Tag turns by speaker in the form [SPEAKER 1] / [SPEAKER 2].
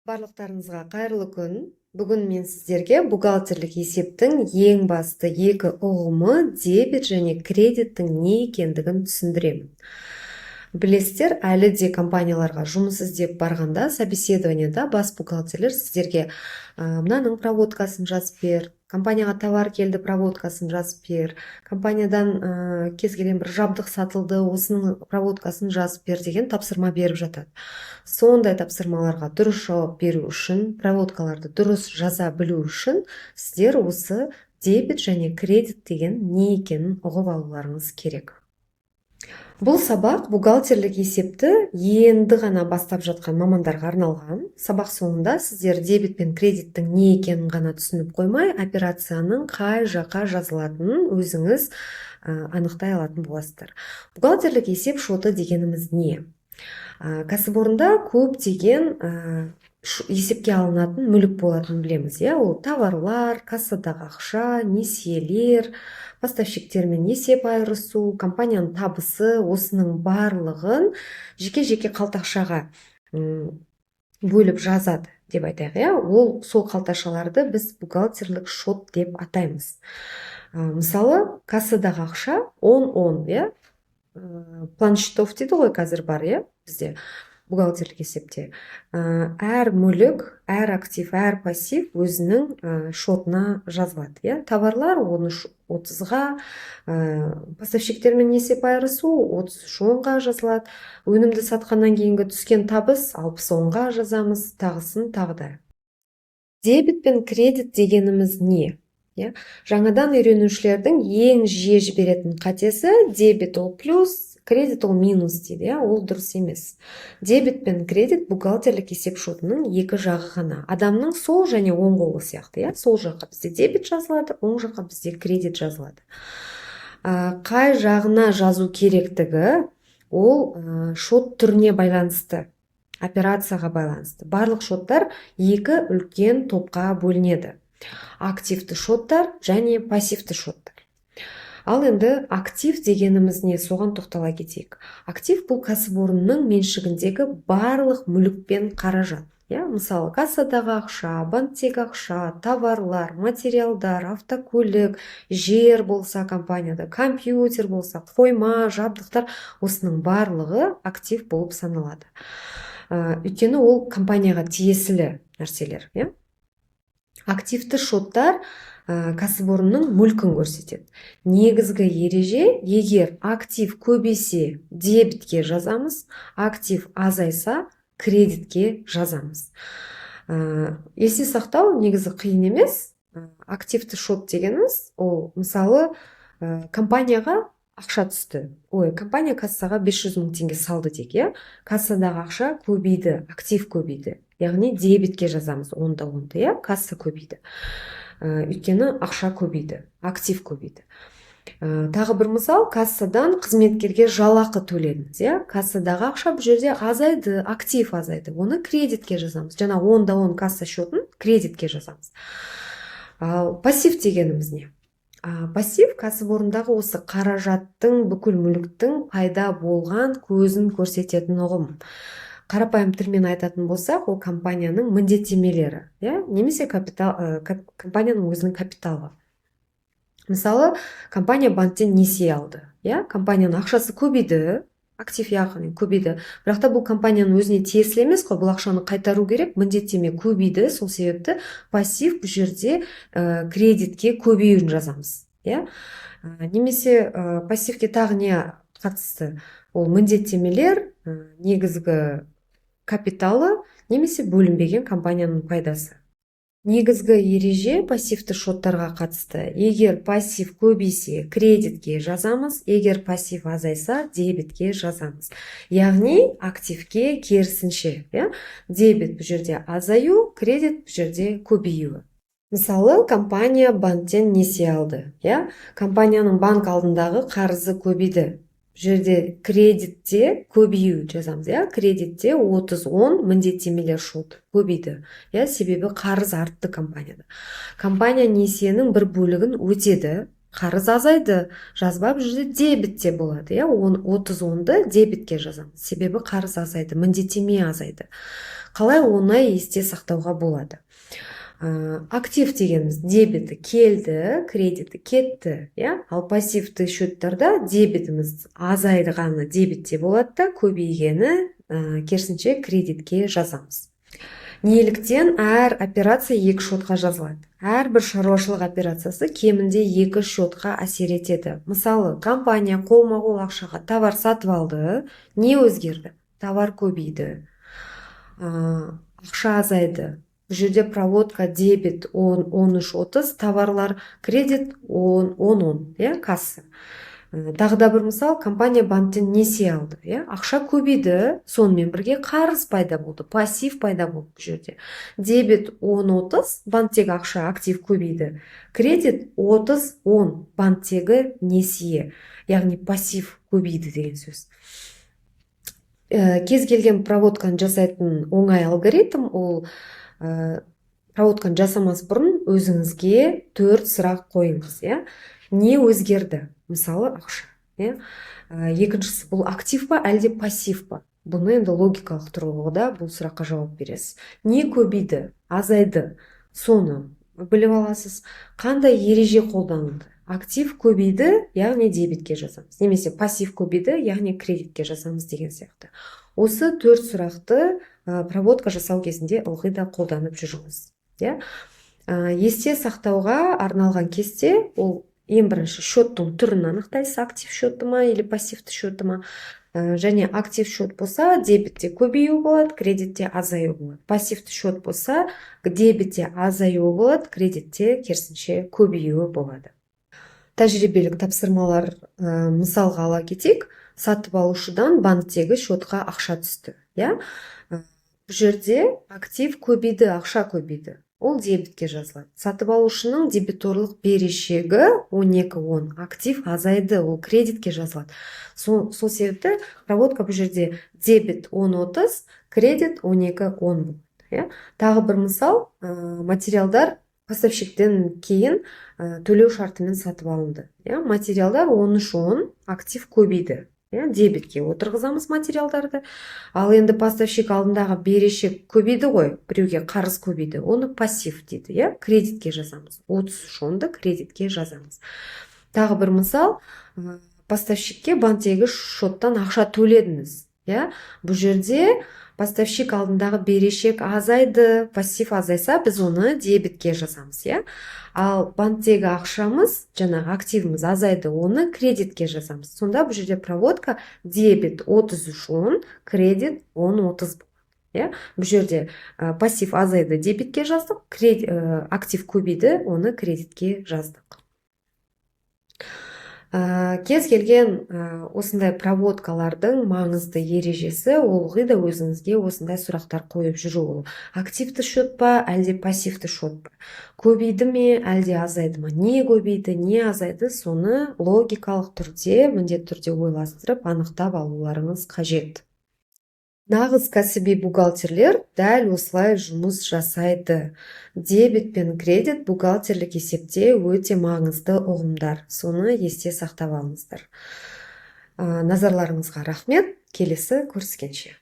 [SPEAKER 1] Барлықтарыңызға қайырлы күн. Бүгін мен сіздерге бухгалтерлік есептің ең басты екі ұғымы дебет және кредиттің не екендігін түсіндіремін. Білесіздер, әлі де компанияларға жұмыс іздеп барғанда собеседованияда бас бухгалтерлер сіздерге мынаның проводкасын жазып бер, компанияға товар келді, проводкасын жазып бер, компаниядан кез келген бір жабдық сатылды, осының проводкасын жазып бер деген тапсырма беріп жатады. Сондай тапсырмаларға дұрыс жауап беру үшін, проводкаларды дұрыс жаза білу үшін сіздер осы дебет және кредит деген не екенін ұғып алуларыңыз керек. Бұл сабақ бухгалтерлік есепті енді ғана бастап жатқан мамандарға арналған. Сабақ соңында сіздер дебет пен кредиттің не екенін ғана түсініп қоймай, операцияның қай жаққа жазылатынын өзіңіз анықтай алатын боласыздар. Бухгалтерлік есеп шоты дегеніміз не? Кәсіпорында көптеген есепке алынатын мүлік болатынын білеміз. Ол товарлар, кассадағы ақша, несиелер, поставщиктермен есеп айырысу, компанияның табысы, осының барлығын жеке-жеке қалтақшаға бөліп жазады деп айтайық. Ол сол қалташаларды біз бухгалтерлік шот деп атаймыз. Мысалы, кассадағы ақша 10-10, план счетов дейді ғой қазір бар, бізде бухгалтерлік есепте. Әр мүлік, әр актив, әр пассив өзінің шотына жазылады. Товарлар 30-ға, поставщиктермен есеп айырысу 30-10-ға жазылады. Өнімді сатқаннан кейінгі түскен табыс 60-10-ға жазамыз, тағысын тағыда. Дебет пен кредит дегеніміз не? Жаңадан үйренушілердің ең жиі жіберетін қатесі дебет ол плюс, кредит ол минус дейді. Ол дұрыс емес. Дебет пен кредит бухгалтерлік есеп шотының екі жағы ғана. Адамның сол және оң қолы сияқты. Сол жаққа бізде дебет жазылады, оң жаққа бізде кредит жазылады. Қай жағына жазу керектігі ол шот түріне байланысты, операцияға байланысты. Барлық шоттар екі үлкен топқа бөлінеді. Активті шоттар және пассивті шоттар. Ал енді актив дегеніміз не, соған тоқтала кетейік. Актив бұл кәсіпорынның меншігіндегі барлық мүлік пен қаражат. Мысалы, кассадағы ақша, банктегі ақша, товарлар, материалдар, автокөлік, жер болса компанияда, компьютер болса, қойма, жабдықтар, осының барлығы актив болып саналады. Өйткені ол компанияға тиесілі нәрселер. Активті шоттар кәсіпорынның мүлкін көрсетеді. Негізгі ереже, егер актив көбейсе дебетке жазамыз, актив азайса кредитке жазамыз. Есте сақтау негізі қиын емес. Активті шот дегеніміз, ол мысалы компанияға ақша түсті. Компания кассаға 500 мың теңге салды дейік. Кассадағы ақша көбейді, актив көбейді. Яғни дебетке жазамыз 10-10, касса көбейді. Өйткені ақша көбейді, актив көбейді. Тағы бір мысал, кассадан қызметкерге жалақы төледіңіз. Кассадағы ақша бұл жерде азайды, актив азайды. Оны кредитке жазамыз. Жаңа 10-10 касса шотын кредитке жазамыз. Пассив дегеніміз не? Пассив кәсіпорындағы осы қаражаттың, бүкіл мүліктің пайда болған көзін көрсететін ұғым. Қарапайым тілмен айтатын болсақ, ол компанияның міндеттемелері, немесе компанияның өзінің капиталы. Мысалы, компания банктен несие алды. Компанияның ақшасы көбейді, актив яғни көбейді. Бірақ та бұл компанияның өзіне тиесілі емес қой, бұл ақшаны қайтару керек, міндеттеме көбейді, сол себепті пассив бұл жерде кредитке көбеюін жазамыз. Немесе пассивке тағы не қатысты? Ол міндеттемелер, негізгі капиталы, немесе бөлінбеген компанияның пайдасы. Негізгі ереже пассивті шоттарға қатысты. Егер пассив көбейсе кредитке жазамыз, егер пассив азайса дебетке жазамыз. Яғни активке керісінше. Дебет бұл жерде азаю, кредит бұл жерде көбеюі. Мысалы, компания банктен несие алды. Компанияның банк алдындағы қарызы көбейді. Жерде кредитте көбею жазамыз. Кредитте 30-10 міндеттемелер шот көбейді. Себебі қарыз артты компанияда. Компания несиенің бір бөлігін өтеді. қарыз азайды, жазба бұл жерде дебетте болады, иә, 30-10-ды дебетке жазамыз, себебі қарыз азайды, міндеттеме азайды. Қалай оны есте сақтауға болады? Актив дегеніміз дебеті келді, кредиті кетті, иә, ал пассивті счеттарда дебетіміз азайғаны дебетте болады да, көбейгені керісінше кредитке жазамыз. Неліктен әр операция екі шотқа жазылады? Әрбір шаруашылық операциясы кемінде екі шотқа әсер етеді. Мысалы, компания қолма-қол ақшаға товар сатып алды, не өзгерді? Товар көбейді, ақша азайды. Бұл жерде проводка дебет 13-30, товарлар кредит 10-10, иә, касса. Тағы да бір мысал, компания банктен несие алды, иә, ақша көбейді, сонымен бірге қарыз пайда болды, пассив пайда болды бұл жерде. Дебет 10-30, банктегі ақша, актив көбейді. Кредит 30-10, банктегі несие, яғни пассив көбейді деген сөз. Кез келген проводканы жасайтын оңай алгоритм, ол проводканы жасамас бұрын өзіңізге 4 сұрақ қойыңыз, иә. Не өзгерді? Мысалы, ақша, иә. Екіншісі, бұл актив па, әлде пассив па? Бұны енді логикалық тұрғыда бұл сұраққа жауап бересіз. Не көбейді, азайды, соны біліп аласыз. Қандай ереже қолданылды? Актив көбейді, яғни дебетке жазамыз. Немесе пассив көбейді, яғни кредитке жазамыз деген сияқты. Осы 4 сұрақты проводка жасау кезінде ылғи да қолданып жүріңіз. Есте сақтауға арналған кесте, ол ең бірінші счеттің түрін анықтайсыз, актив счеты ма или пассивті счеты ма. Және актив счет болса, дебетте көбею болады, кредитте азаю болады. Пассивті счет болса, дебетте азаю болады, кредитте керісінше көбею болады. Тәжірибелік тапсырмалар мысалға ала кетейік. Сатып алушыдан банктегі счетқа ақша түсті, иә. Бұл жерде актив көбейді, ақша көбейді, ол дебетке жазылады. Сатып алушының дебиторлық берешегі 12-10, актив азайды, ол кредитке жазылады. Сол себепті проводка бұл жерде дебет 10-30, кредит 12-10 болады. Тағы бір мысал, материалдар поставщиктен кейін төлеу шартымен сатып алынды. Материалдар 13-10, актив көбейді. Дебетке отырғызамыз материалдарды. Ал енді поставщик алдындағы берешек көбейді ғой, біреуге қарыз көбейді, оны пассив дейді, кредитке жазамыз. 33-10-ды кредитке жазамыз. Тағы бір мысал, поставщикке банктегі шоттан ақша төледіңіз. Бұл жерде поставщик алдындағы берешек азайды, пассив азайса, біз оны дебетке жазамыз. Ал банктегі ақшамыз, жаңағы активіміз азайды, оны кредитке жазамыз. Сонда бұл жерде проводка дебет 33-10, кредит 10-30 болады. Бұл жерде пассив азайды, дебетке жаздық, актив көбейді, оны кредитке жаздық. Кез келген осындай проводкалардың маңызды ережесі, олғы да өзіңізге осындай сұрақтар қойып жүру. Ол активті счет па, әлде пассивті счет па? Көбейді ме, әлде азайды ма? Не көбейді, не азайды, соны логикалық түрде, міндетті түрде ойластырып, анықтап алуларыңыз қажет. Нағыз кәсіби бухгалтерлер дәл осылай жұмыс жасайды. Дебет пен кредит бухгалтерлік есепте өте маңызды ұғымдар. Соны есте сақтап алыңыздар. Назарларыңызға рахмет. Келесі көріскенше.